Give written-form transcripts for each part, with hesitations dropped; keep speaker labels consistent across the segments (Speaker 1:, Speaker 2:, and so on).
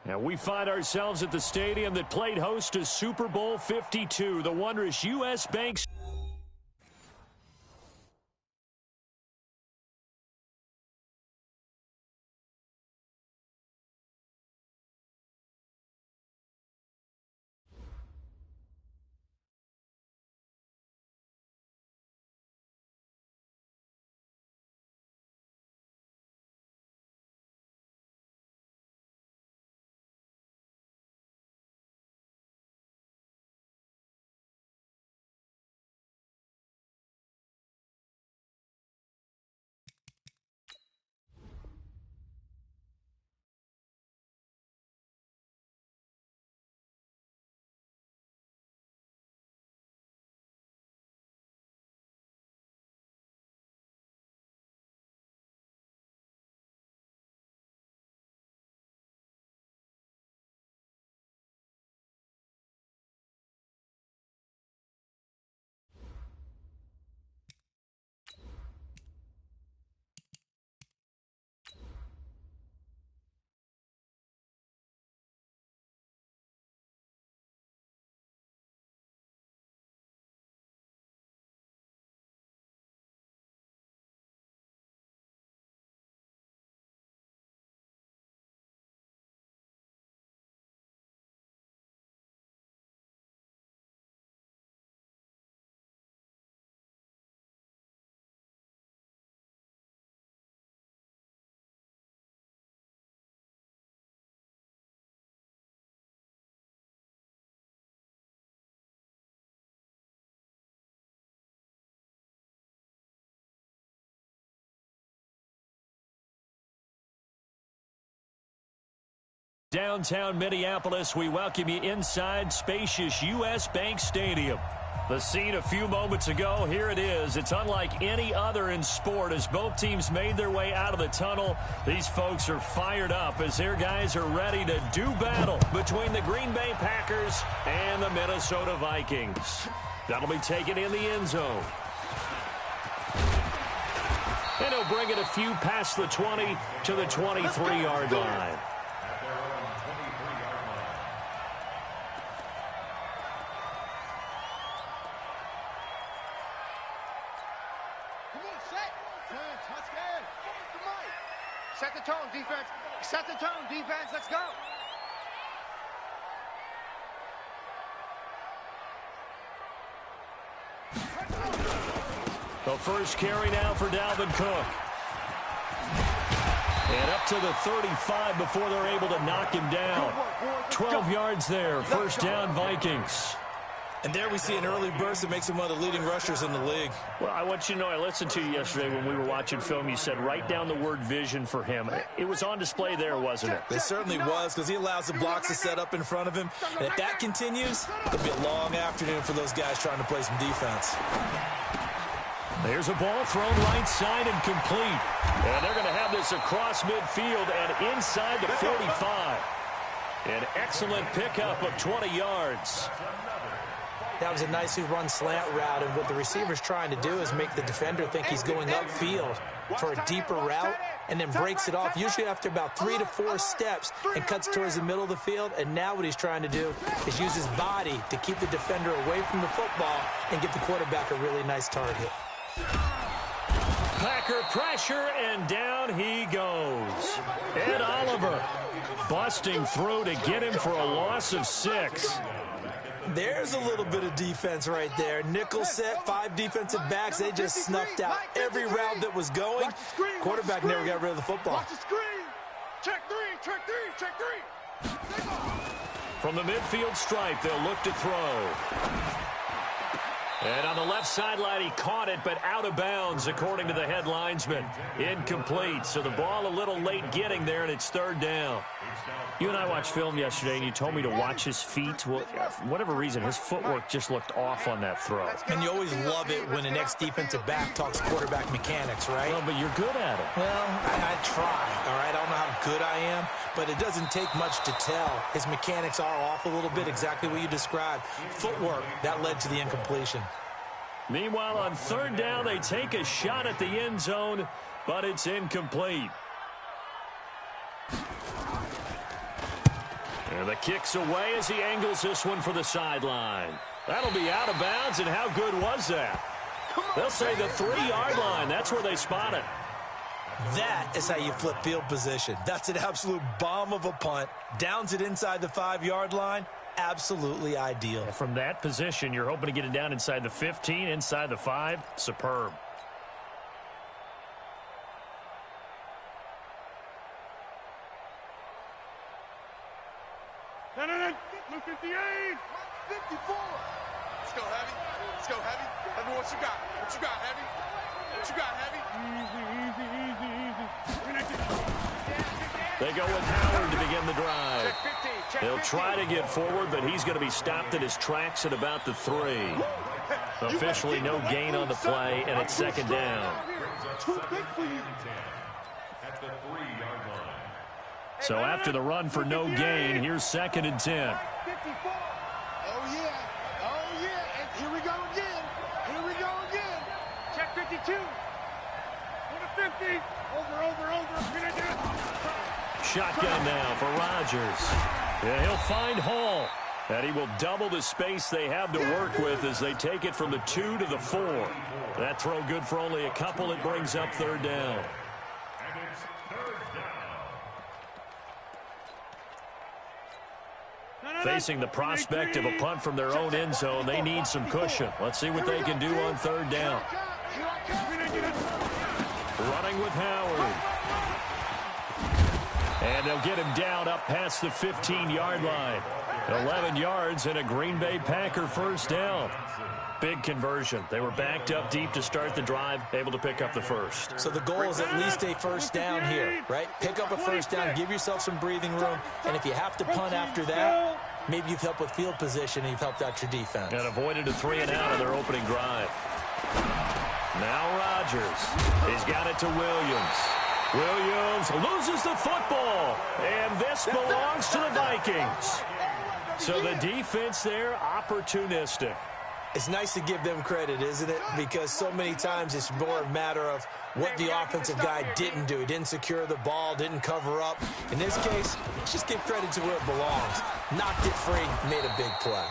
Speaker 1: And we find ourselves at the stadium that played host to Super Bowl 52, the wondrous U.S. Bank. Downtown Minneapolis, we welcome you inside spacious U.S. Bank Stadium. The scene a few moments ago, here it is. It's unlike any other in sport as both teams made their way out of the tunnel. These folks are fired up as their guys are ready to do battle between the Green Bay Packers and the Minnesota Vikings. That'll be taken in the end zone. And he'll bring it a few past the 20 to the 23-yard line.
Speaker 2: Set the tone, defense. Set the tone, defense. Let's go.
Speaker 1: The first carry now for Dalvin Cook. And up to the 35 before they're able to knock him down. 12 yards there. First down, Vikings.
Speaker 3: And there we see an early burst that makes him one of the leading rushers in the league.
Speaker 1: Well, I want you to know, I listened to you yesterday when we were watching film. You said write down the word vision for him. It was on display there, wasn't it?
Speaker 3: It certainly was, because he allows the blocks to set up in front of him. And if that continues, it'll be a long afternoon for those guys trying to play some defense.
Speaker 1: There's a ball thrown right side and complete. And they're going to have this across midfield and inside the 45. An excellent pickup of 20 yards.
Speaker 4: That was a nicely run slant route, and what the receiver's trying to do is make the defender think he's going upfield for a deeper route and then breaks it off, usually after about 3 to 4 steps, and cuts towards the middle of the field. And now what he's trying to do is use his body to keep the defender away from the football and give the quarterback a really nice target.
Speaker 1: Packer pressure, and down he goes. Ed Oliver busting through to get him for a loss of 6.
Speaker 4: There's a little bit of defense right there. Nickel set, 5 defensive backs. They just snuffed out every route that was going. Quarterback never got rid of the football.
Speaker 2: Watch the screen. Check 3, check 3, check 3.
Speaker 1: From the midfield stripe, they'll look to throw. And on the left sideline, he caught it, but out of bounds, according to the head linesman. Incomplete, so the ball a little late getting there, and it's third down. You and I watched film yesterday, and you told me to watch his feet. Well, for whatever reason, his footwork just looked off on that throw.
Speaker 4: And you always love it when an ex-defensive back talks quarterback mechanics, right?
Speaker 1: Well, but you're good at it.
Speaker 4: Well, I try, all right? I don't know how good I am, but it doesn't take much to tell. His mechanics are off a little bit, exactly what you described. Footwork, that led to the incompletion.
Speaker 1: Meanwhile, on third down, they take a shot at the end zone, but it's incomplete. And the kick's away as he angles this one for the sideline. That'll be out of bounds, and how good was that? They'll say the 3-yard line. That's where they spot it.
Speaker 3: That is how you flip field position. That's an absolute bomb of a punt. Downs it inside the 5-yard line. Absolutely ideal.
Speaker 1: From that position, you're hoping to get it down inside the 15, inside the 5. Superb.
Speaker 2: Look at the 8. 54. Let's go, Heavy. Let's go, Heavy. Heavy, what you got? What you got, Heavy? What you got, Heavy?
Speaker 1: They go with Howard to begin the drive. He'll try to get forward, but he's going to be stopped in his tracks at about the 3. Officially no gain on the play, and it's second down. So after the run for no gain, here's 2nd and 10.
Speaker 2: Oh, yeah. Oh, yeah. And here we go again. Here we go again. Check 52. On the 50. Over.
Speaker 1: Shotgun now for Rodgers. Yeah, he'll find Hall. And he will double the space they have to work with as they take it from the 2 to the 4. That throw good for only a couple. It brings up 3rd down. Facing the prospect of a punt from their own end zone, they need some cushion. Let's see what they can do on 3rd down. Running with Howard. And they'll get him down up past the 15-yard line. 11 yards and a Green Bay Packer 1st down. Big conversion. They were backed up deep to start the drive, able to pick up the 1st.
Speaker 3: So the goal is at least a 1st down here, right? Pick up a 1st down, give yourself some breathing room, and if you have to punt after that, maybe you've helped with field position and you've helped out your defense.
Speaker 1: And avoided a 3-and-out on their opening drive. Now Rodgers. He's got it to Williams. Williams loses the football, and this belongs to the Vikings. So the defense there, opportunistic.
Speaker 3: It's nice to give them credit, isn't it? Because so many times it's more a matter of what the offensive guy didn't do. He didn't secure the ball, didn't cover up. In this case, just give credit to where it belongs. Knocked it free, made a big play.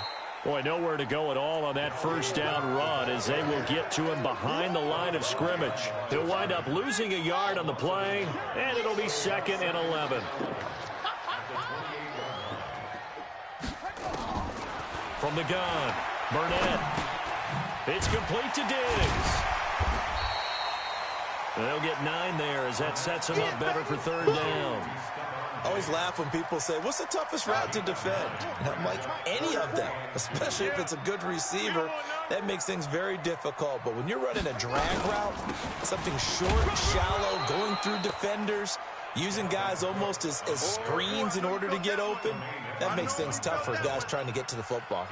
Speaker 1: Boy, nowhere to go at all on that 1st down run as they will get to him behind the line of scrimmage. He'll wind up losing a yard on the play, and it'll be 2nd and 11. From the gun, Burnett. It's complete to Diggs. They'll get 9 there as that sets them up better for 3rd down.
Speaker 3: I always laugh when people say, what's the toughest route to defend? And I'm like, any of them, especially if it's a good receiver. That makes things very difficult. But when you're running a drag route, something short, shallow, going through defenders, using guys almost as screens in order to get open, that makes things tough for guys trying to get to the football.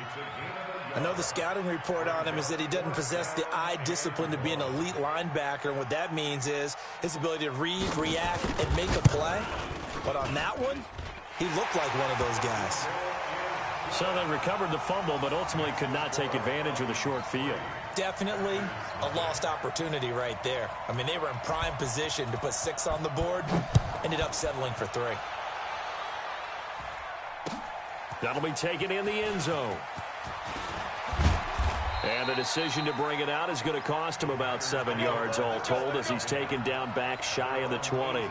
Speaker 3: I know the scouting report on him is that he doesn't possess the eye discipline to be an elite linebacker, and what that means is his ability to read, react, and make a play. But on that one, he looked like one of those guys.
Speaker 1: So they recovered the fumble, but ultimately could not take advantage of the short field.
Speaker 3: Definitely a lost opportunity right there. I mean, they were in prime position to put 6 on the board, ended up settling for 3.
Speaker 1: That'll be taken in the end zone. And the decision to bring it out is going to cost him about 7 yards all told as he's taken down back shy of the 20.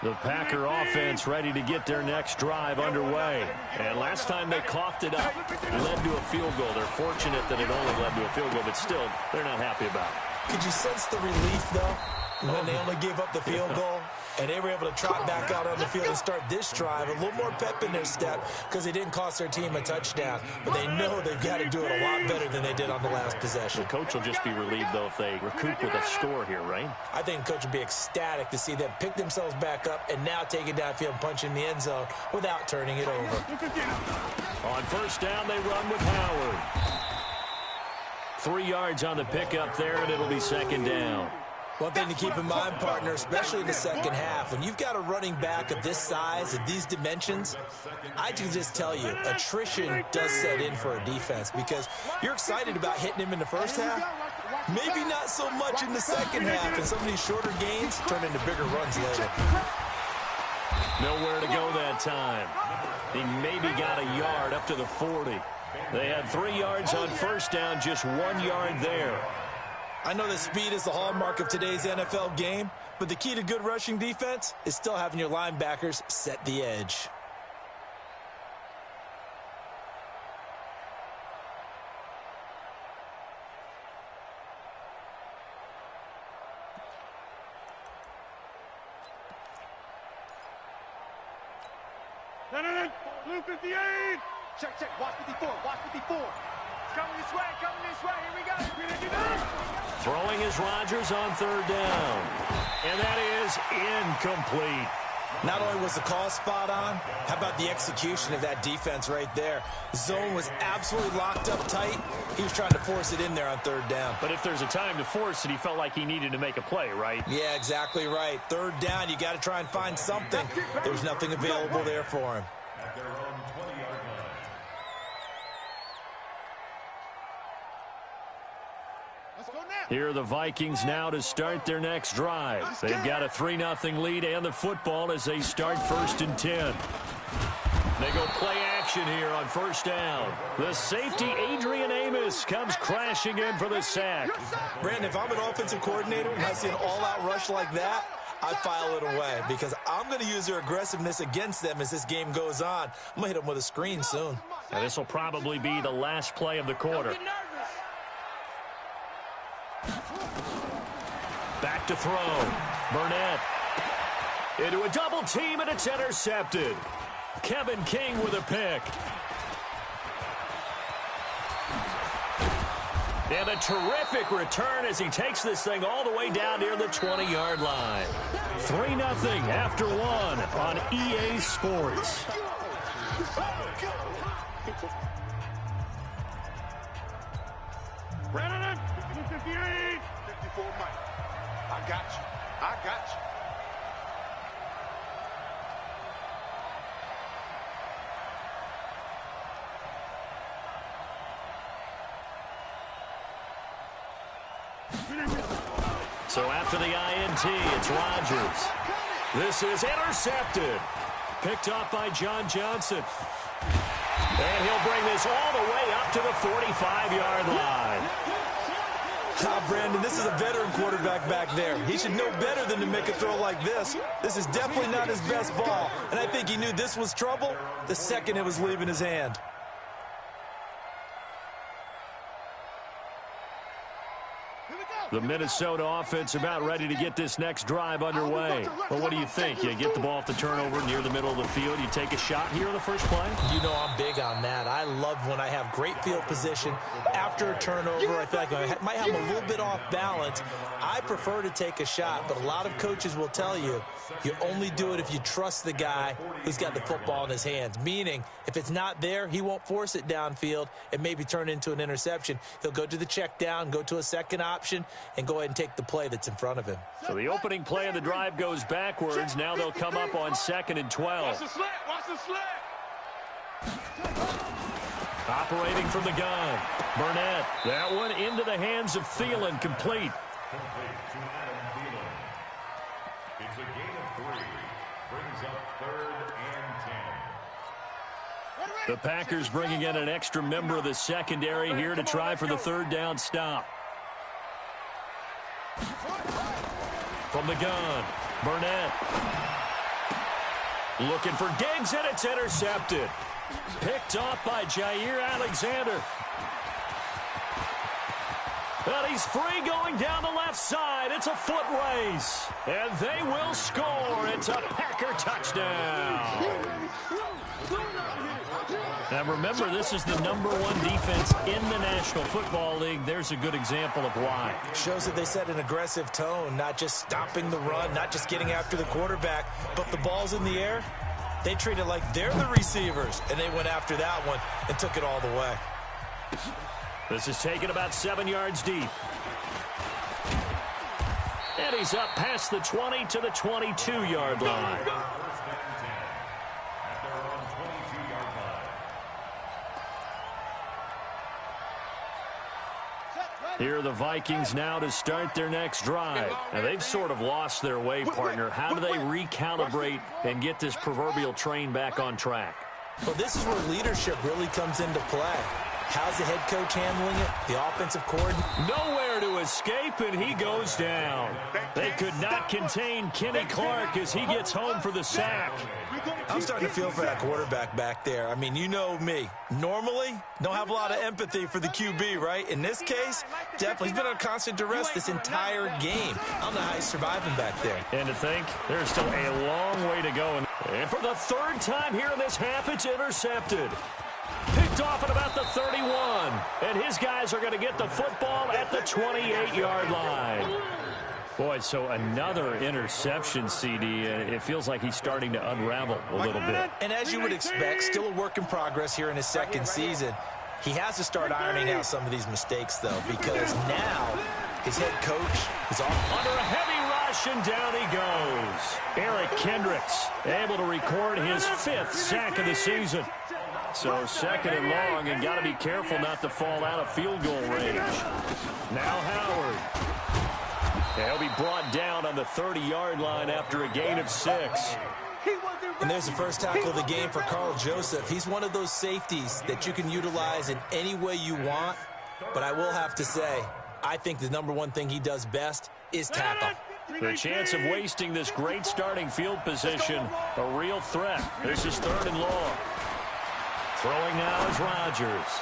Speaker 1: The Packer offense ready to get their next drive underway. And last time they coughed it up, led to a field goal. They're fortunate that it only led to a field goal, but still, they're not happy about it.
Speaker 3: Could you sense the relief, though, when they only gave up the field goal? And they were able to trot back out on the field and start this drive. A little more pep in their step because they didn't cost their team a touchdown. But they know they've got to do it a lot better than they did on the last possession.
Speaker 1: The coach will just be relieved, though, if they recoup with a score here, right?
Speaker 3: I think the coach will be ecstatic to see them pick themselves back up and now take it downfield and punch in the end zone without turning it over.
Speaker 1: On 1st down, they run with Howard. 3 yards on the pickup there, and it'll be 2nd down.
Speaker 3: One thing to keep in mind, partner, especially in the second half, when you've got a running back of this size, of these dimensions, I can just tell you, attrition does set in for a defense because you're excited about hitting him in the first half, Maybe not so much in the second half, and some of these shorter gains turn into bigger runs later.
Speaker 1: Nowhere to go that time. He maybe got a yard up to the 40. They had 3 yards on first down, just 1 yard there.
Speaker 3: I know that speed is the hallmark of today's NFL game, but the key to good rushing defense is still having your linebackers set the edge.
Speaker 2: Blue 58. Check, watch 54, watch 54. It's coming this way, here we go.
Speaker 1: Throwing is Rodgers on third down. And that is incomplete.
Speaker 3: Not only was the call spot on, how about the execution of that defense right there? Zone was absolutely locked up tight. He was trying to force it in there on third down.
Speaker 1: But if there's a time to force it, he felt like he needed to make a play, right?
Speaker 3: Yeah, exactly right. Third down, you got to try and find something. There was nothing available there for him.
Speaker 1: Here are the Vikings now to start their next drive. They've got a 3-0 lead and the football as they start 1st and 10. They go play action here on first down. The safety, Adrian Amos, comes crashing in for the sack.
Speaker 3: Brandon, if I'm an offensive coordinator and I see an all-out rush like that, I file it away because I'm going to use their aggressiveness against them as this game goes on. I'm going to hit them with a screen soon.
Speaker 1: Now, this will probably be the last play of the quarter. Back to throw. Burnett into a double team, and it's intercepted. Kevin King with a pick. And a terrific return as he takes this thing all the way down near the 20-yard line. 3-0 after 1 on EA Sports.
Speaker 2: Brandon, 58. 54, Mike. I got you.
Speaker 1: So after the INT, it's Rodgers. This is intercepted. Picked off by John Johnson. And he'll bring this all the way up to the 45-yard line.
Speaker 3: Brandon, this is a veteran quarterback back there. He should know better than to make a throw like this. This is definitely not his best ball, and I think he knew this was trouble the second it was leaving his hand.
Speaker 1: The Minnesota offense about ready to get this next drive underway. Well, what do you think? You get the ball off the turnover near the middle of the field. You take a shot here in the first play?
Speaker 4: You know I'm big on that. I love when I have great field position after a turnover. I feel like I might have a little bit off balance. I prefer to take a shot, but a lot of coaches will tell you only do it if you trust the guy who's got the football in his hands. Meaning, if it's not there, he won't force it downfield and maybe turn into an interception. He'll go to the check down, go to a second option, and go ahead and take the play that's in front of him.
Speaker 1: So the opening play of the drive goes backwards. Now they'll come up on 2nd and 12.
Speaker 2: Watch the slant.
Speaker 1: Operating from the gun. Burnett. That one into the hands of Thielen, complete.
Speaker 5: It's a gain of 3. Brings up 3rd and 10.
Speaker 1: The Packers bringing in an extra member of the secondary here to try for the 3rd down stop. From the gun, Burnett. Looking for Diggs, and it's intercepted. Picked off by Jair Alexander. But he's free going down the left side. It's a foot race. And they will score. It's a Packer touchdown. Now remember, this is the #1 defense in the National Football League. There's a good example of why.
Speaker 3: Shows that they set an aggressive tone, not just stopping the run, not just getting after the quarterback, but the ball's in the air. They treat it like they're the receivers, and they went after that one and took it all the way.
Speaker 1: This is taken about 7 yards deep. And he's up past the 20 to the 22-yard line. Here are the Vikings now to start their next drive. Now, they've sort of lost their way, partner. How do they recalibrate and get this proverbial train back on track?
Speaker 3: Well, this is where leadership really comes into play. How's the head coach handling it? The offensive coordinator?
Speaker 1: Nowhere to escape, and he goes down. They could not contain Kenny Clark as he gets home for the sack.
Speaker 3: I'm starting to feel for that quarterback back there. I mean, you know me. Normally, don't have a lot of empathy for the QB, right? In this case, definitely. He's been under constant duress this entire game. I don't know how he's surviving back there.
Speaker 1: And to think, there's still a long way to go. And for the third time here in this half, it's intercepted. Picked off at about the 31. And his guys are going to get the football at the 28-yard line. Boy, so another interception, CD. It feels like he's starting to unravel a little bit.
Speaker 3: And as you would expect, still a work in progress here in his second season. He has to start ironing out some of these mistakes, though, because now his head coach is off.
Speaker 1: Under a heavy rush, and down he goes. Eric Kendricks able to record his 5th sack of the season. So second and long, and got to be careful not to fall out of field goal range. Now Howard. He'll be brought down on the 30-yard line after a gain of 6.
Speaker 3: And there's the first tackle of the game for Carl Joseph. He's one of those safeties that you can utilize in any way you want. But I will have to say, I think the number one thing he does best is tackle.
Speaker 1: The chance of wasting this great starting field position, a real threat. This is 3rd and long. Throwing now is Rodgers.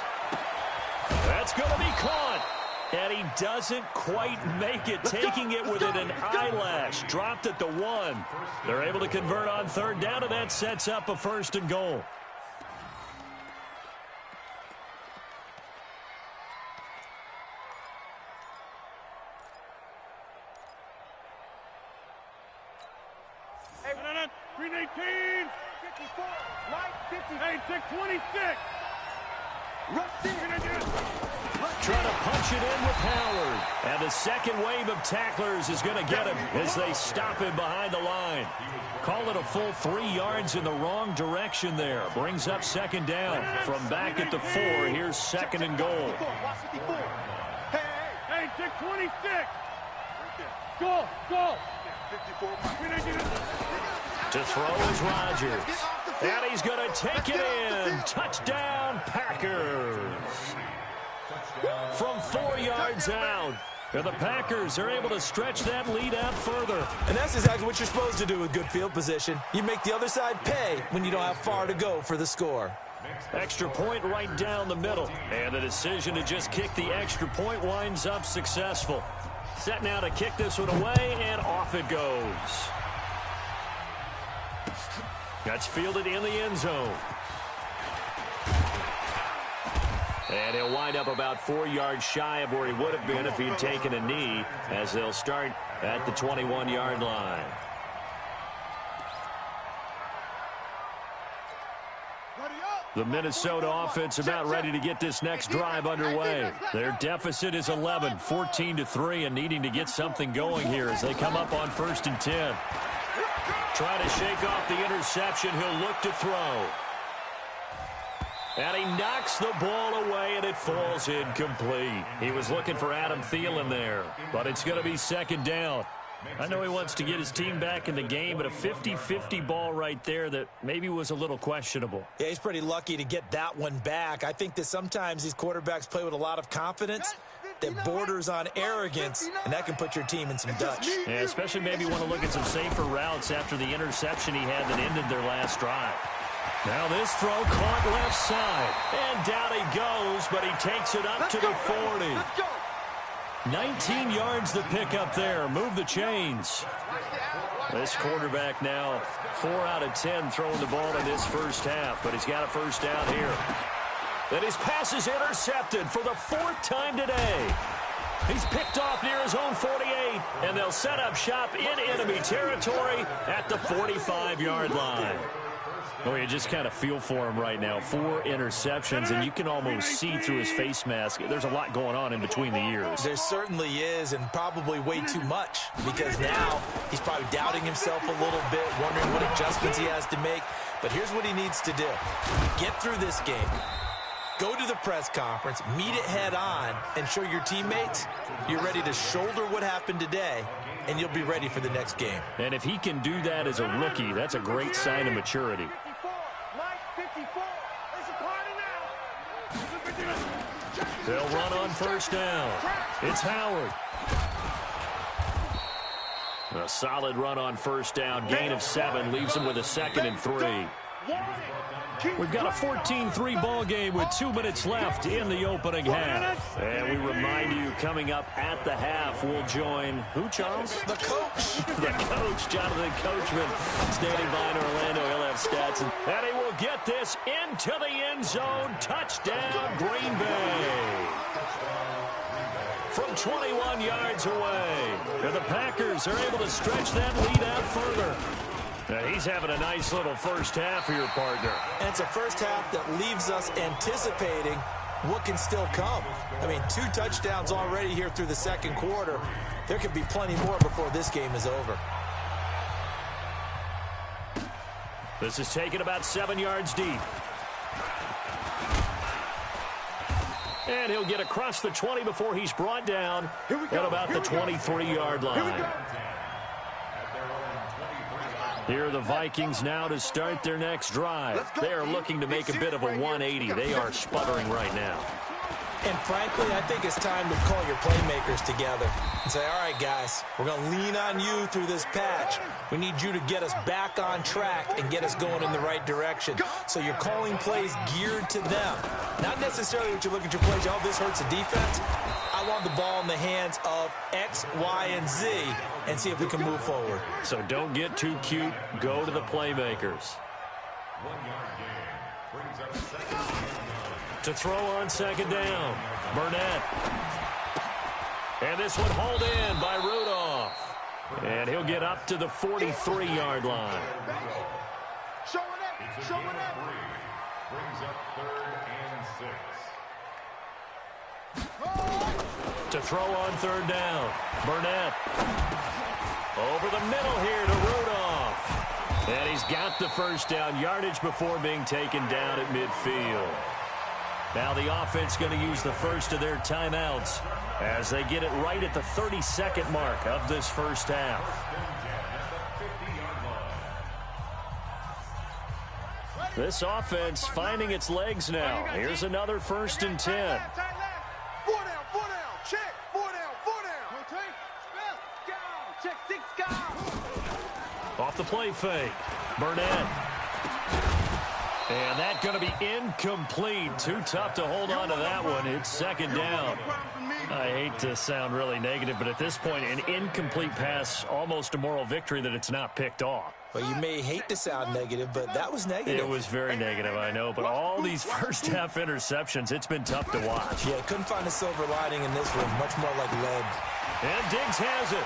Speaker 1: That's going to be caught. And he doesn't quite make it, taking it within an eyelash. Dropped at the 1. They're able to convert on 3rd down, and that sets up a 1st and goal.
Speaker 2: Green 18, 54, light 50, hey, 626.
Speaker 1: Trying to punch it in with Howard. And the second wave of tacklers is going to get him as they stop him behind the line. Call it a full 3 yards in the wrong direction there. Brings up 2nd down. From back at the 4, here's 2nd and goal.
Speaker 2: Hey, 626. Go.
Speaker 1: To throw is Rodgers. And he's going to take it in. Touchdown, Packers. From 4 yards out. And the Packers are able to stretch that lead out further.
Speaker 3: And that's exactly what you're supposed to do with good field position. You make the other side pay when you don't have far to go for the score.
Speaker 1: Extra point right down the middle. And the decision to just kick the extra point winds up successful. Set now to kick this one away, and off it goes. That's fielded in the end zone. And he'll wind up about 4 yards shy of where he would have been if he'd taken a knee, as they'll start at the 21-yard line. The Minnesota offense about ready to get this next drive underway. Their deficit is 11, 14-3, and needing to get something going here as they come up on 1st and 10. Trying to shake off the interception. He'll look to throw. And he knocks the ball away, and it falls incomplete. He was looking for Adam Thielen there, but it's going to be 2nd down. I know he wants to get his team back in the game, but a 50-50 ball right there that maybe was a little questionable.
Speaker 3: Yeah, he's pretty lucky to get that one back. I think that sometimes these quarterbacks play with a lot of confidence that borders on arrogance, and that can put your team in some Dutch.
Speaker 1: Yeah, especially maybe want to look at some safer routes after the interception he had that ended their last drive. Now this throw caught left side, and down he goes, but he takes it up to the 40. 19 yards to pick up there. Move the chains. This quarterback now 4 out of 10 throwing the ball in this first half, but he's got a 1st down here. And his pass is intercepted for the 4th time today. He's picked off near his own 48, and they'll set up shop in enemy territory at the 45-yard line. Oh, you just kind of feel for him right now. 4 interceptions, and you can almost see through his face mask. There's a lot going on in between the ears.
Speaker 3: There certainly is, and probably way too much, because now he's probably doubting himself a little bit, wondering what adjustments he has to make. But here's what he needs to do. Get through this game. Go to the press conference, meet it head on, and show your teammates you're ready to shoulder what happened today, and you'll be ready for the next game.
Speaker 1: And if he can do that as a rookie, that's a great sign of maturity.
Speaker 2: 54, Mike 54. It's a party now.
Speaker 1: They'll run on first down. It's Howard. A solid run on first down. Gain of 7 leaves him with a 2nd and 3. We've got a 14-3 ball game with 2 minutes left in the opening half. And we remind you, coming up at the half, we'll join who, Charles?
Speaker 3: The coach.
Speaker 1: The coach, Jonathan Coachman, standing by in Orlando. He'll have stats. And he will get this into the end zone. Touchdown, Green Bay. From 21 yards away. And the Packers are able to stretch that lead out further. Now he's having a nice little first half here, partner.
Speaker 3: And it's a first half that leaves us anticipating what can still come. I mean, 2 touchdowns already here through the second quarter. There could be plenty more before this game is over.
Speaker 1: This is taken about 7 yards deep. And he'll get across the 20 before he's brought down at about the 23-yard line. Here are the Vikings now to start their next drive. They are looking to make a bit of a 180. They are sputtering right now.
Speaker 3: And frankly, I think it's time to call your playmakers together and say, all right, guys, we're going to lean on you through this patch. We need you to get us back on track and get us going in the right direction. So you're calling plays geared to them. Not necessarily what you look at your plays, oh, this hurts the defense. I want the ball in the hands of X, Y, and Z and see if we can move forward.
Speaker 1: So don't get too cute. Go to the playmakers.
Speaker 5: 1-yard gain brings up 2nd.
Speaker 1: To throw on second down, Burnett. And this one hauled in by Rudolph. And he'll get up to the 43-yard line.
Speaker 2: Show it up. Show it up.
Speaker 5: Brings up 3rd and 6.
Speaker 1: To throw on 3rd down, Burnett. Over the middle here to Rudolph. And he's got the first down, yardage before being taken down at midfield. Now the offense going to use the first of their timeouts as they get it right at the 32nd mark of this first half. This offense finding its legs now. Here's another 1st and 10.
Speaker 2: 4 down, 4 down. Check. 4 down, 4 down. Check 6, go.
Speaker 1: Off the play fake, Burnett. And that's going to be incomplete. Too tough to hold on to that one. It's 2nd down. I hate to sound really negative, but at this point, an incomplete pass, almost a moral victory that it's not picked off.
Speaker 3: Well, you may hate to sound negative, but that was negative.
Speaker 1: It was very negative, I know. But all these first-half interceptions, it's been tough to watch.
Speaker 3: Yeah, couldn't find a silver lining in this one. Much more like lead.
Speaker 1: And Diggs has it.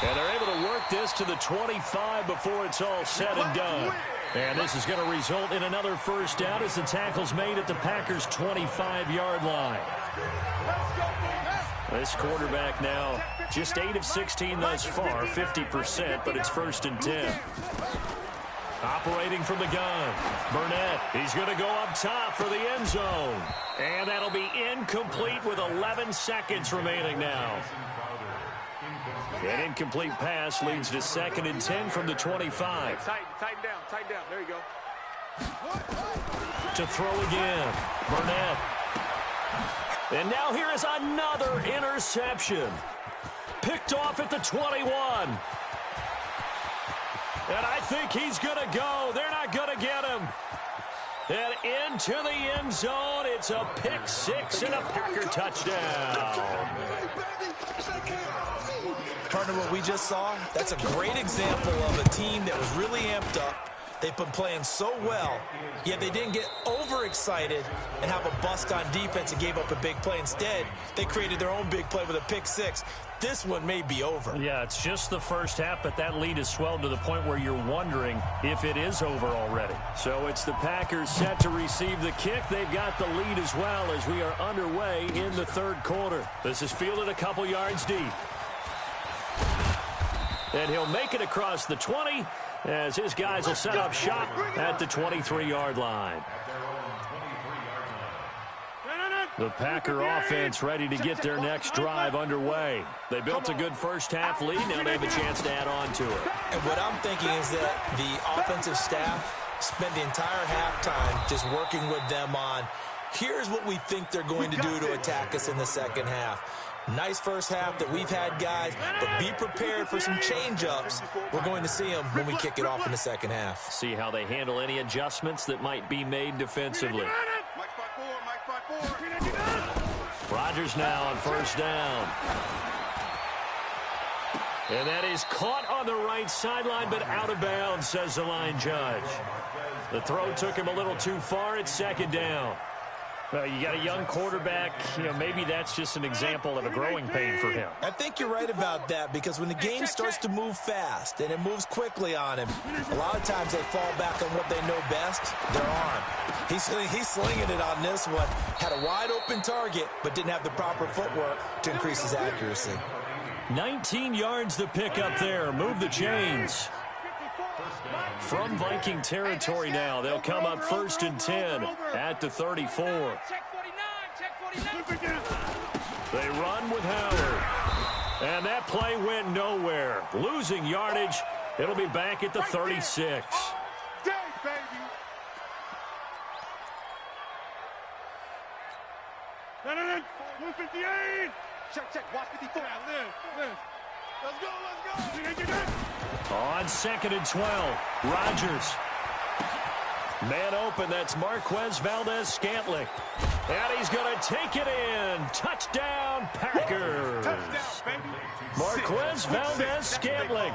Speaker 1: And they're able to work this to the 25 before it's all said and done. And this is going to result in another first down as the tackle's made at the Packers' 25-yard line. This quarterback now just 8 of 16 thus far, 50%, but it's 1st and 10. Operating from the gun, Burnett. He's going to go up top for the end zone. And that'll be incomplete with 11 seconds remaining now. An incomplete pass leads to 2nd and 10 from the 25.
Speaker 2: Tighten down. There you go.
Speaker 1: To throw again, Burnett. And now here is another interception. Picked off at the 21. And I think he's going to go. They're not going to get him. And into the end zone, it's a pick 6 and a Packer touchdown.
Speaker 3: Partner, what we just saw, that's a great example of a team that was really amped up. They've been playing so well, yet they didn't get overexcited and have a bust on defense and gave up a big play. Instead, they created their own big play with a pick 6. This one may be over.
Speaker 1: Yeah, it's just the first half, but that lead has swelled to the point where you're wondering if it is over already. So it's the Packers set to receive the kick. They've got the lead as well as we are underway in the 3rd quarter. This is fielded a couple yards deep. And he'll make it across the 20 as his guys will set up shop at the 23-yard line. The Packer offense ready to get their next drive underway. They built a good first-half lead. Now they have a chance to add on to it.
Speaker 3: And what I'm thinking is that the offensive staff spent the entire halftime just working with them on, here's what we think they're going to do to attack us in the second half. Nice first half that we've had, guys, but be prepared for some change-ups. We're going to see them when we kick it off in the second half.
Speaker 1: See how they handle any adjustments that might be made defensively. Rodgers now on first down. And that is caught on the right sideline, but out of bounds, says the line judge. The throw took him a little too far. It's second down. Well, you got a young quarterback. Maybe that's just an example of a growing pain for him.
Speaker 3: I think you're right about that, because when the game starts to move fast and it moves quickly on him, a lot of times they fall back on what they know best, their arm. He's slinging it on this one. Had a wide open target, but didn't have the proper footwork to increase his accuracy.
Speaker 1: 19 yards to pick up there. Move the chains. From Viking territory now, they'll come up 1st and 10 at the 34. They run with Howard. And that play went nowhere. Losing yardage. It'll be back at the 36.
Speaker 2: Check. Watch 54. Let's go.
Speaker 1: On 2nd and 12, Rodgers. Man open, that's Marquez Valdez-Scantling. And he's going to take it in. Touchdown, Packers. Marquez Valdez-Scantling.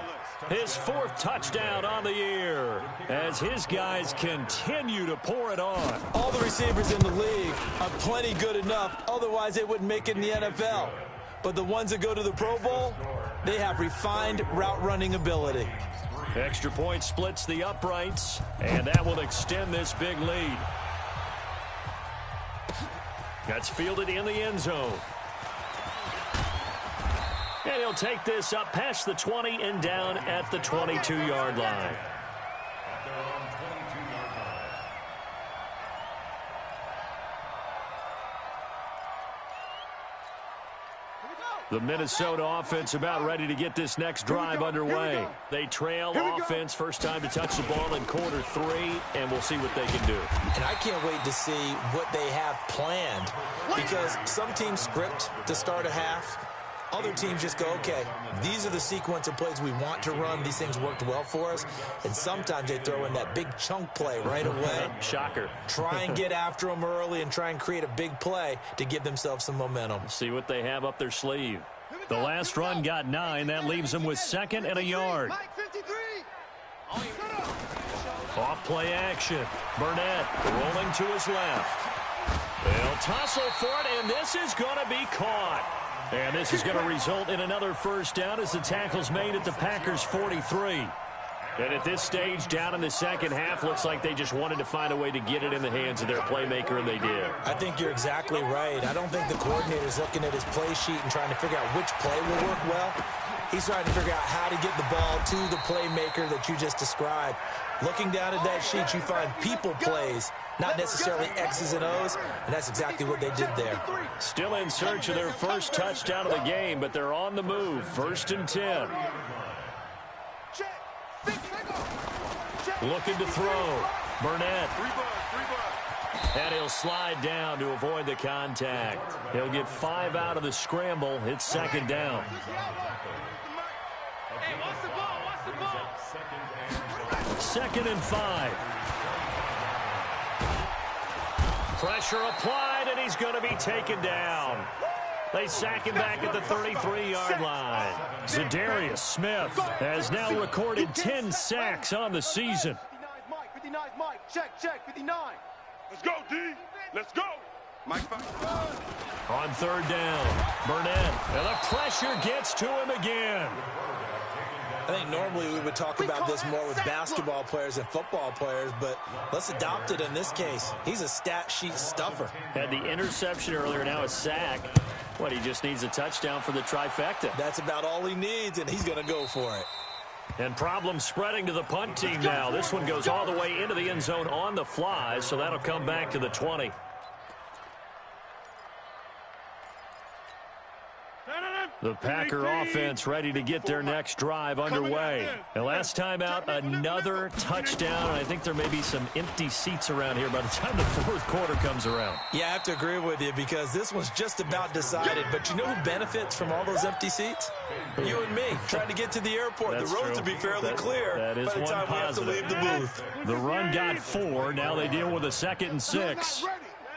Speaker 1: His 4th touchdown on the year as his guys continue to pour it on.
Speaker 3: All the receivers in the league are plenty good enough. Otherwise, they wouldn't make it in the NFL. But the ones that go to the Pro Bowl, they have refined route running ability.
Speaker 1: Extra point splits the uprights, and that will extend this big lead. That's fielded in the end zone. And he'll take this up past the 20 and down at the 22-yard line. The Minnesota offense about ready to get this next drive underway. They trail offense, first time to touch the ball in quarter 3, and we'll see what they can do.
Speaker 3: And I can't wait to see what they have planned, because some teams script to start a half. Other teams just go, okay, these are the sequence of plays we want to run. These things worked well for us. And sometimes they throw in that big chunk play right away.
Speaker 1: Shocker.
Speaker 3: Try and get after them early and try and create a big play to give themselves some momentum.
Speaker 1: See what they have up their sleeve. The last run got 9. That leaves them with 2nd and a yard. Off play action. Burnett rolling to his left. They'll tussle for it, and this is going to be caught. And this is going to result in another first down as the tackle's made at the Packers' 43. And at this stage, down in the second half, looks like they just wanted to find a way to get it in the hands of their playmaker, and they did.
Speaker 3: I think you're exactly right. I don't think the coordinator's looking at his play sheet and trying to figure out which play will work well. He's trying to figure out how to get the ball to the playmaker that you just described. Looking down at that sheet, you find people plays, not necessarily X's and O's, and that's exactly what they did there.
Speaker 1: Still in search of their first touchdown of the game, but they're on the move. 1st and 10. Looking to throw. Burnett. And he'll slide down to avoid the contact. He'll get 5 out of the scramble. It's 2nd down.
Speaker 2: Hey, watch the ball, watch the ball.
Speaker 1: 2nd and 5. Pressure applied, and he's going to be taken down. They sack him back at the 33-yard line. Zadarius Smith has now recorded 10 sacks on the season.
Speaker 2: 59 Mike. Check, 59. Let's go, D. Let's go. Mike.
Speaker 1: On 3rd down, Burnett. And the pressure gets to him again.
Speaker 3: I think normally we would talk about this more with basketball players and football players, but let's adopt it in this case. He's a stat sheet stuffer.
Speaker 1: Had the interception earlier, now a sack. What, he just needs a touchdown for the trifecta.
Speaker 3: That's about all he needs, and he's going to go for it.
Speaker 1: And problems spreading to the punt team now. This one goes all the way into the end zone on the fly, so that'll come back to the 20. The Packer offense ready to get their next drive underway. And last time out, another touchdown. And I think there may be some empty seats around here by the time the fourth quarter comes around.
Speaker 3: Yeah, I have to agree with you because this one's just about decided. But you know who benefits from all those empty seats? You and me, trying to get to the airport.
Speaker 1: That's
Speaker 3: the roads
Speaker 1: true.
Speaker 3: will be fairly clear
Speaker 1: that is
Speaker 3: by the time we have to leave the booth.
Speaker 1: The run got 4. Now they deal with a 2nd and 6.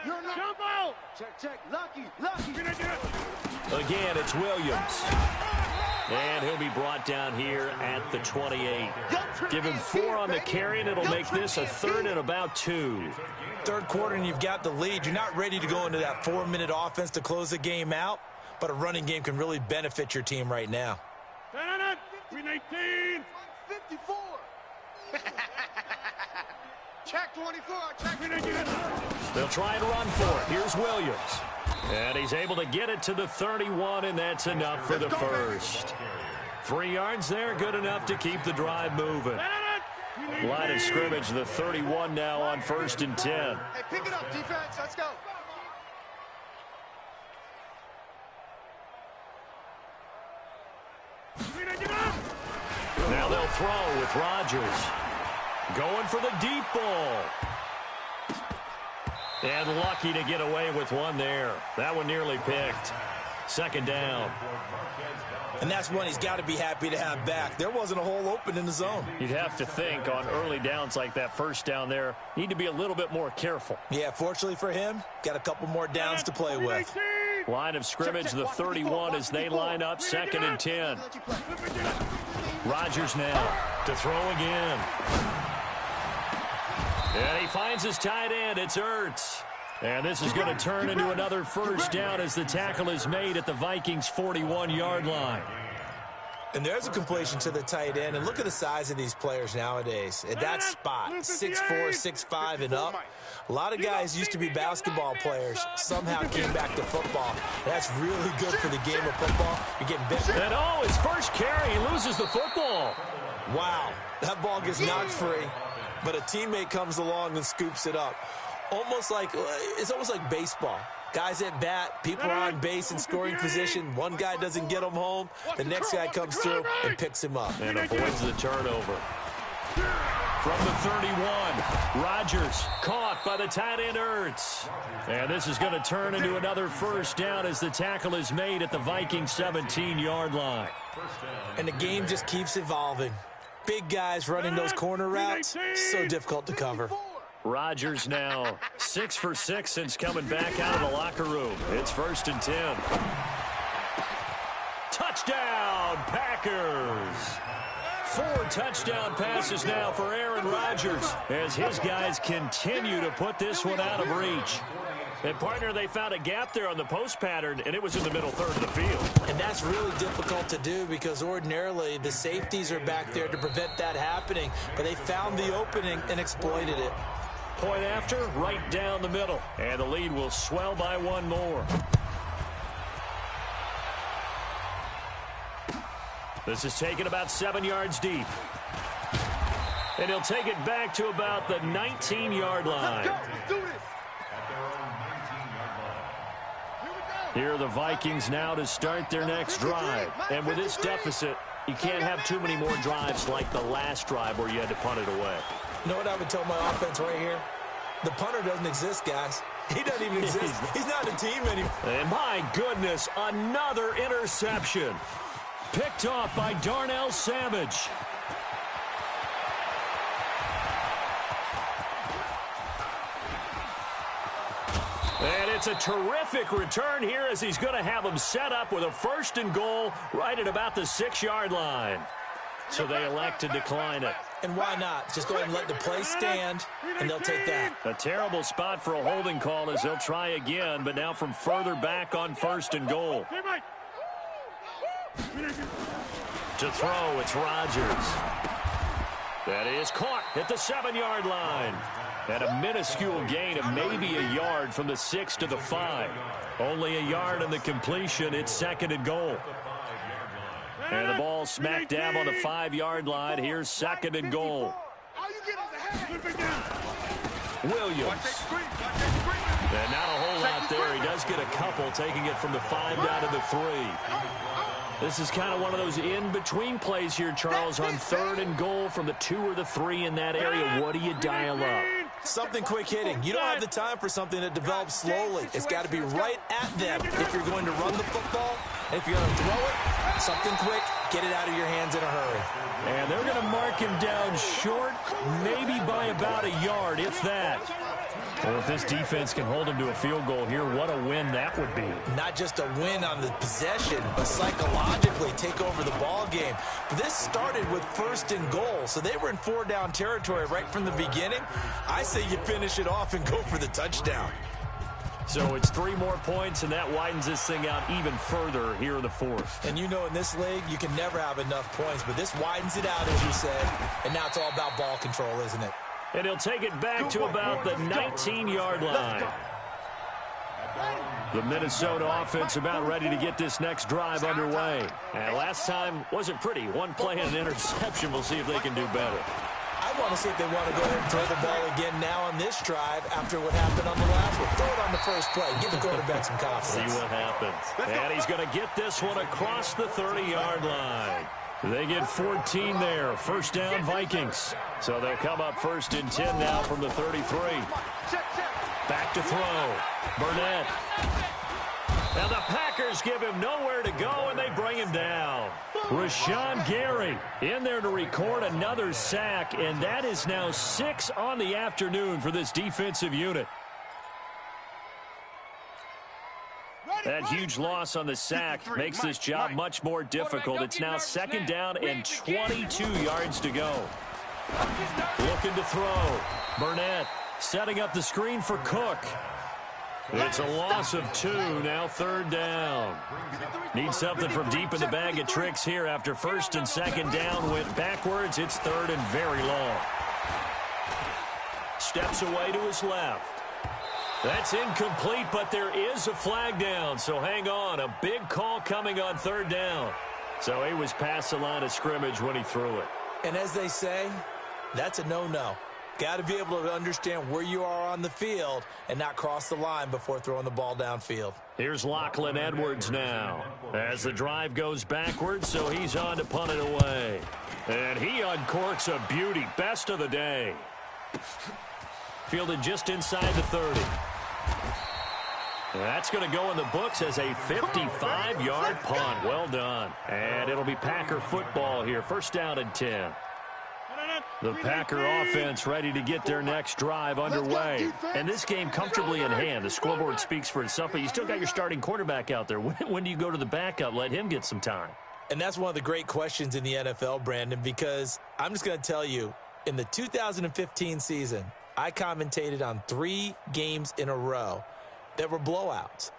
Speaker 2: Jump out! Check. Lucky.
Speaker 1: Again, it's Williams. And he'll be brought down here at the 28. Give him 4 on the carry, and it'll make this a 3rd and about 2.
Speaker 3: Third quarter, and you've got the lead. You're not ready to go into that 4-minute offense to close the game out, but a running game can really benefit your team right now.
Speaker 2: 319. 54. Check 24. Check 24.
Speaker 1: They'll try and run for it. Here's Williams. And he's able to get it to the 31, and that's enough for the first. 3 yards there, good enough to keep the drive moving. Line of scrimmage, the 31 now on 1st and 10.
Speaker 2: Hey, pick it up, defense. Let's go.
Speaker 1: Now they'll throw with Rodgers. Going for the deep ball. And lucky to get away with one there. That one nearly picked. 2nd down.
Speaker 3: And that's one he's got to be happy to have back. There wasn't a hole open in the zone.
Speaker 1: You'd have to think on early downs like that first down there, need to be a little bit more careful.
Speaker 3: Yeah, fortunately for him, got a couple more downs to play with.
Speaker 1: Line of scrimmage, the 31 as they line up, 2nd and 10. Rodgers now to throw again. And he finds his tight end. It's Ertz. And this is going to turn into another first down as the tackle is made at the Vikings' 41-yard line.
Speaker 3: And there's a completion to the tight end. And look at the size of these players nowadays. At that spot, 6'4", 6'5", and up. A lot of guys used to be basketball players. Somehow came back to football. That's really good for the game of football. You're getting better.
Speaker 1: And his first carry, he loses the football.
Speaker 3: Wow, that ball gets knocked free. But a teammate comes along and scoops it up. It's almost like baseball. Guys at bat, people are on base in scoring position. One guy doesn't get him home. The next guy comes through and picks him up.
Speaker 1: And avoids the turnover. From the 31, Rodgers caught by the tight end Ertz. And this is going to turn into another first down as the tackle is made at the Vikings' 17-yard line.
Speaker 3: And the game just keeps evolving. Big guys running those corner routes, so difficult to cover.
Speaker 1: Rodgers now 6 for 6 since coming back out of the locker room. It's 1st and 10. Touchdown, Packers. 4 touchdown passes now for Aaron Rodgers as his guys continue to put this one out of reach. And, partner, they found a gap there on the post pattern, and it was in the middle third of the field.
Speaker 3: And that's really difficult to do because ordinarily the safeties are back there to prevent that happening. But they found the opening and exploited it.
Speaker 1: Point after, right down the middle. And the lead will swell by 1 more. This is taken about 7 yards deep. And he'll take it back to about the 19-yard line.
Speaker 2: Let's do this.
Speaker 1: Here are the Vikings now to start their next drive. And with this deficit, you can't have too many more drives like the last drive where you had to punt it away.
Speaker 3: You know what I would tell my offense right here? The punter doesn't exist, guys. He doesn't even exist. He's not a team anymore.
Speaker 1: And my goodness, another interception. Picked off by Darnell Savage. And it's a terrific return here as he's going to have them set up with a 1st and goal right at about the 6-yard line. So they elect to decline it.
Speaker 3: And why not? Just go ahead and let the play stand, and they'll take that.
Speaker 1: A terrible spot for a holding call as they'll try again, but now from further back on 1st and goal. To throw, it's Rodgers. That is caught at the 7-yard line. At a minuscule gain of maybe a yard from the 6 to the 5. Only a yard on the completion. It's 2nd and goal. And the ball smack dab on the 5-yard line. Here's 2nd and goal. Williams. And not a whole lot there. He does get a couple, taking it from the 5 down to the 3. This is kind of one of those in-between plays here, Charles, on 3rd and goal from the 2 or the 3 in that area. What do you dial up?
Speaker 3: Something quick hitting. You don't have the time for something that develops slowly. It's got to be right at them if you're going to run the football. And if you're going to throw it, something quick, get it out of your hands in a hurry.
Speaker 1: And they're going to mark him down short, maybe by about a yard, if that. Well, if this defense can hold him to a field goal here, what a win that would be.
Speaker 3: Not just a win on the possession, but psychologically take over the ball game. But this started with 1st and goal, so they were in 4-down territory right from the beginning. I say you finish it off and go for the touchdown.
Speaker 1: So it's 3 more points, and that widens this thing out even further here in the 4th.
Speaker 3: And you know in this league, you can never have enough points, but this widens it out, as you said, and now it's all about ball control, isn't it?
Speaker 1: And he'll take it back to about the 19-yard line. The Minnesota offense about ready to get this next drive underway. And last time wasn't pretty. 1 play and an interception. We'll see if they can do better.
Speaker 3: I want to see if they want to go ahead and throw the ball again now on this drive after what happened on the last one. Throw it on the first play. Give the quarterback some confidence.
Speaker 1: See what happens. And he's going to get this one across the 30-yard line. They get 14 there. 1st down, Vikings. So they'll come up 1st and 10 now from the 33. Back to throw. Burnett. Now the Packers give him nowhere to go, and they bring him down. Rashawn Gary in there to record another sack, and that is now 6 on the afternoon for this defensive unit. That huge loss on the sack makes this job much more difficult. It's now 2nd down and 22 yards to go. Looking to throw. Burnett setting up the screen for Cook. It's a loss of 2, now 3rd down. Need something from deep in the bag of tricks here after 1st and 2nd down went backwards. It's 3rd and very long. Steps away to his left. That's incomplete, but there is a flag down, so hang on. A big call coming on 3rd down. So he was past the line of scrimmage when he threw it.
Speaker 3: And as they say, that's a no-no. Got to be able to understand where you are on the field and not cross the line before throwing the ball downfield.
Speaker 1: Here's Lachlan Edwards now as the drive goes backwards, so he's on to punt it away. And he uncorks a beauty. Best of the day. Fielded just inside the 30. That's going to go in the books as a 55-yard punt. Well done. And it'll be Packer football here. 1st down and 10. The Packer offense ready to get their next drive underway. And this game comfortably in hand. The scoreboard speaks for itself, but you still got your starting quarterback out there. When do you go to the backup? Let him get some time.
Speaker 3: And that's one of the great questions in the NFL, Brandon, because I'm just going to tell you, in the 2015 season, I commentated on 3 games in a row that were blowouts.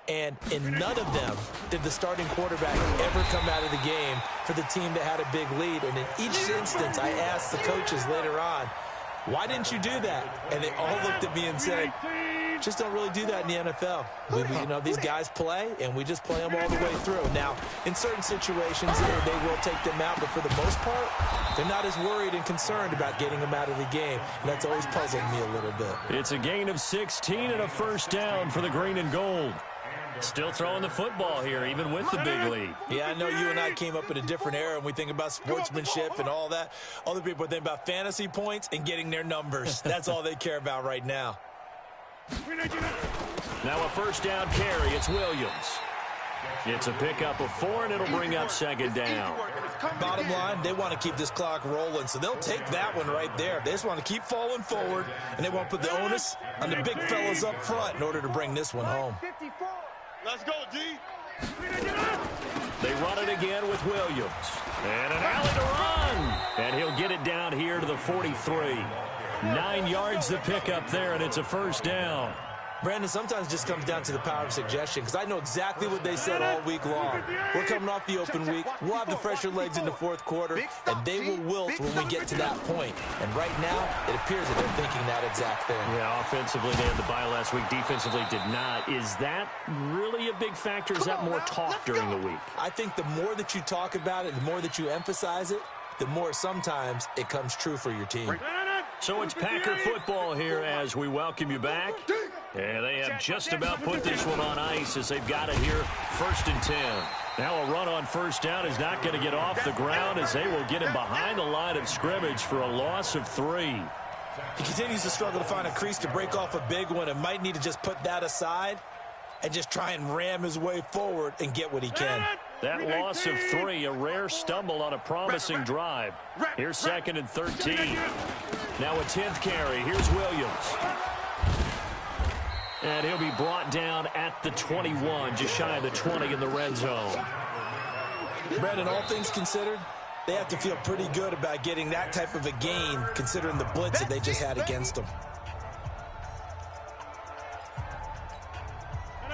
Speaker 3: And in none of them did the starting quarterback ever come out of the game for the team that had a big lead. And in each instance, I asked the coaches later on, why didn't you do that? And they all looked at me and said, just don't really do that in the NFL. You know, these guys play, and we just play them all the way through. Now, in certain situations, they will take them out, but for the most part, they're not as worried and concerned about getting them out of the game, and that's always puzzled me a little bit.
Speaker 1: It's a gain of 16 and a 1st down for the green and gold. Still throwing the football here, even with the big lead.
Speaker 3: Yeah, I know you and I came up in a different era, and we think about sportsmanship and all that. Other people think about fantasy points and getting their numbers. That's all they care about right now.
Speaker 1: Now a 1st down carry. It's Williams. It's a pickup of 4, and it'll bring up 2nd down.
Speaker 3: Bottom line, they want to keep this clock rolling, so they'll take that one right there. They just want to keep falling forward, and they want to put the onus on the big fellas up front in order to bring this one home.
Speaker 2: Let's go, D.
Speaker 1: They run it again with Williams. And an alley to run. And he'll get it down here to the 43. 9 yards the pickup there, and it's a 1st down.
Speaker 3: Brandon, sometimes it just comes down to the power of suggestion, because I know exactly what they said all week long. We're coming off the open week. We'll have the fresher legs in the 4th quarter, and they will wilt when we get to that point. And right now, it appears that they're thinking that exact thing.
Speaker 1: Yeah, offensively, they had the bye last week. Defensively, did not. Is that really a big factor? Is that more talk during the week?
Speaker 3: I think the more that you talk about it, the more that you emphasize it, the more sometimes it comes true for your team.
Speaker 1: So it's Packer football here as we welcome you back. And they have just about put this one on ice as they've got it here, 1st and 10. Now a run on first down is not going to get off the ground as they will get him behind the line of scrimmage for a loss of 3.
Speaker 3: He continues to struggle to find a crease to break off a big one and might need to just put that aside and just try and ram his way forward and get what he can.
Speaker 1: That loss of 3, a rare stumble on a promising drive. Here's 2nd and 13. Now a 10th carry. Here's Williams. And he'll be brought down at the 21, just shy of the 20 in the red zone.
Speaker 3: Brandon, all things considered, they have to feel pretty good about getting that type of a gain considering the blitz that they just had against them.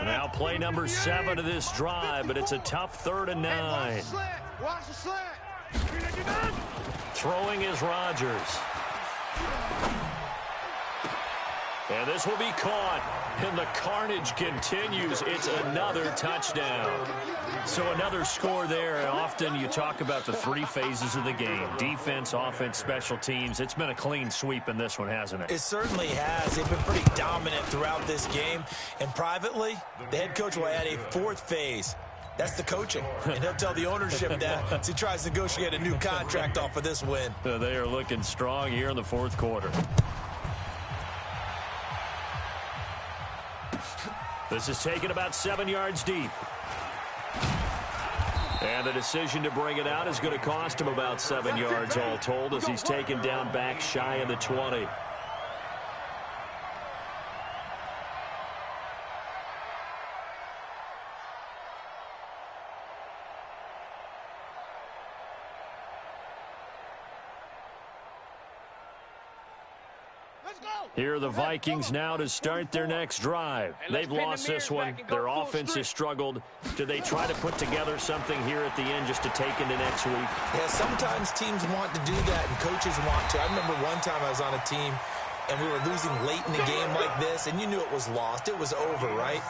Speaker 1: Now play number 7 of this drive, but it's a tough 3rd and 9.
Speaker 2: Watch the slant.
Speaker 1: Throwing is Rodgers. And this will be caught. And the carnage continues. It's another touchdown. So another score there. Often you talk about the 3 phases of the game. Defense, offense, special teams. It's been a clean sweep in this one, hasn't it?
Speaker 3: It certainly has. They've been pretty dominant throughout this game. And privately, the head coach will add a 4th phase. That's the coaching. And he'll tell the ownership that as he tries to negotiate a new contract off of this win.
Speaker 1: They are looking strong here in the 4th quarter. This is taken about 7 yards deep. And the decision to bring it out is going to cost him about 7 yards all told as he's taken down back shy of the 20. Here are the Vikings now to start their next drive. They've lost this one. Their offense has struggled. Do they try to put together something here at the end just to take into next week?
Speaker 3: Yeah, sometimes teams want to do that and coaches want to. I remember one time I was on a team and we were losing late in a game like this, and you knew it was lost. It was over, right?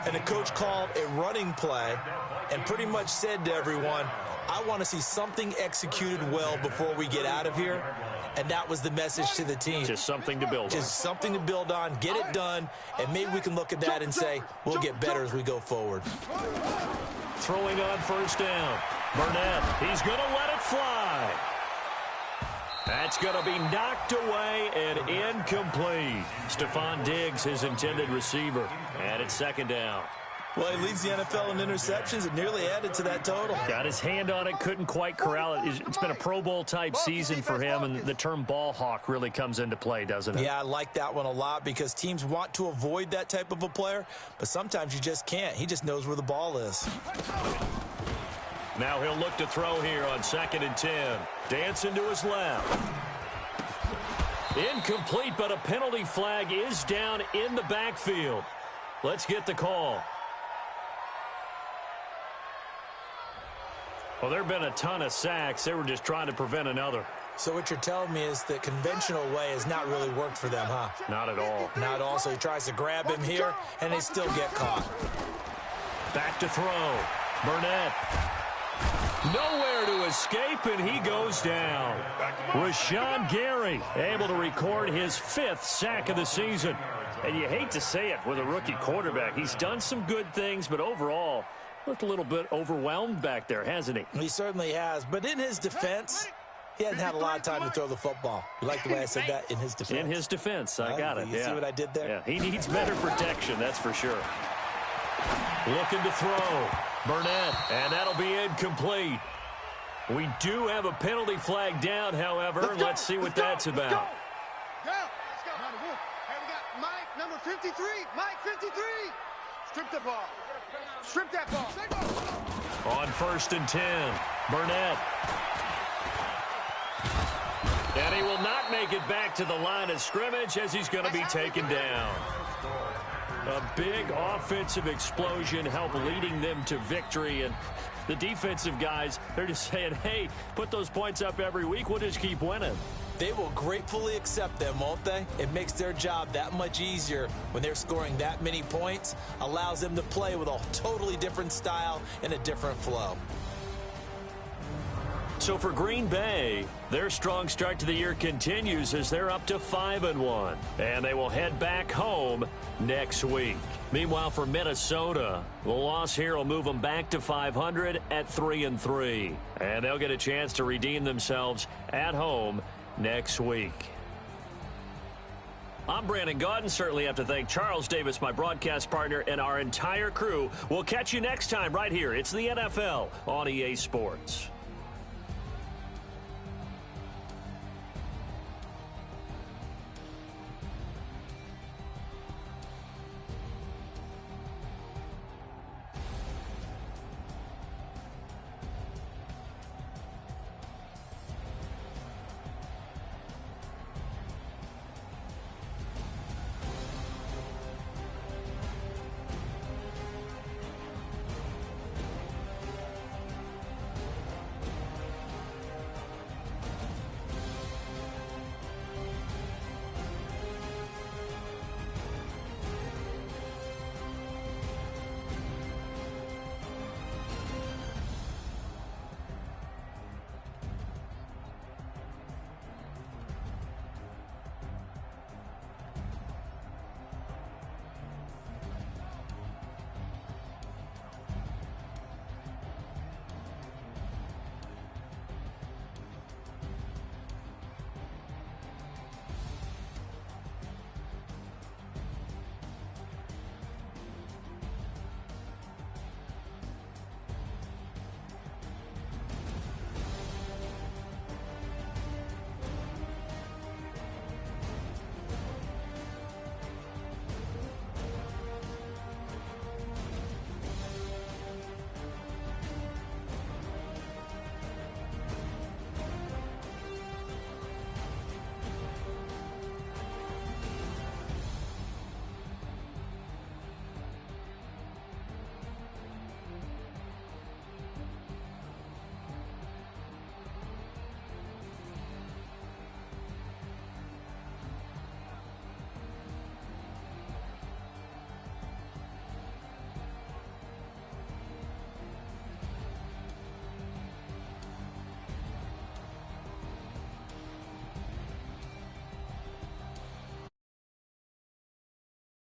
Speaker 3: And the coach called a running play and pretty much said to everyone, I want to see something executed well before we get out of here. And that was the message to the team.
Speaker 1: Just something to build on.
Speaker 3: Just something to build on, get it done, and maybe we can look at that and say, we'll get better as we go forward.
Speaker 1: Throwing on first down. Burnett, he's going to let it fly. That's going to be knocked away and incomplete. Stephon Diggs, his intended receiver. And it's 2nd down.
Speaker 3: Well, he leads the NFL in interceptions and nearly added to that total.
Speaker 1: Got his hand on it, couldn't quite corral it. It's been a Pro Bowl-type season for him, and the term ball hawk really comes into play, doesn't it?
Speaker 3: Yeah, I like that one a lot because teams want to avoid that type of a player, but sometimes you just can't. He just knows where the ball is.
Speaker 1: Now he'll look to throw here on 2nd and 10. Dancing to his left. Incomplete, but a penalty flag is down in the backfield. Let's get the call. Well, there have been a ton of sacks. They were just trying to prevent another.
Speaker 3: So what you're telling me is the conventional way has not really worked for them, huh?
Speaker 1: Not at all.
Speaker 3: Not at all. So he tries to grab him here, and they still get caught.
Speaker 1: Back to throw. Burnett. Nowhere to escape, and he goes down. Rashawn Gary able to record his 5th sack of the season. And you hate to say it with a rookie quarterback. He's done some good things, but overall, looked a little bit overwhelmed back there, hasn't he?
Speaker 3: He certainly has. But in his defense, he hasn't had a lot of time to throw the football. You like the way I said that? In his defense.
Speaker 1: In his defense. I got it.
Speaker 3: You see what I did there?
Speaker 1: Yeah, he needs better protection, that's for sure. Looking to throw. Burnett, and that'll be incomplete. We do have a penalty flag down, however. Let's see what that's about.
Speaker 2: Go! Let's go. Hey, we got Mike, number 53. Mike, 53. Strip the ball. Strip that ball.
Speaker 1: On 1st and 10, Burnett. And he will not make it back to the line of scrimmage as he's going to be taken down. A big offensive explosion helped leading them to victory. And the defensive guys, they're just saying, hey, put those points up every week. We'll just keep winning.
Speaker 3: They will gratefully accept them, won't they? It makes their job that much easier when they're scoring that many points. Allows them to play with a totally different style and a different flow.
Speaker 1: So for Green Bay, their strong start to the year continues as they're up to 5-1. And they will head back home next week. Meanwhile, for Minnesota, the loss here will move them back to 500 at 3-3. And they'll get a chance to redeem themselves at home next week. I'm Brandon Gaudin. Certainly have to thank Charles Davis, my broadcast partner, and our entire crew. We'll catch you next time right here. It's the NFL on EA Sports.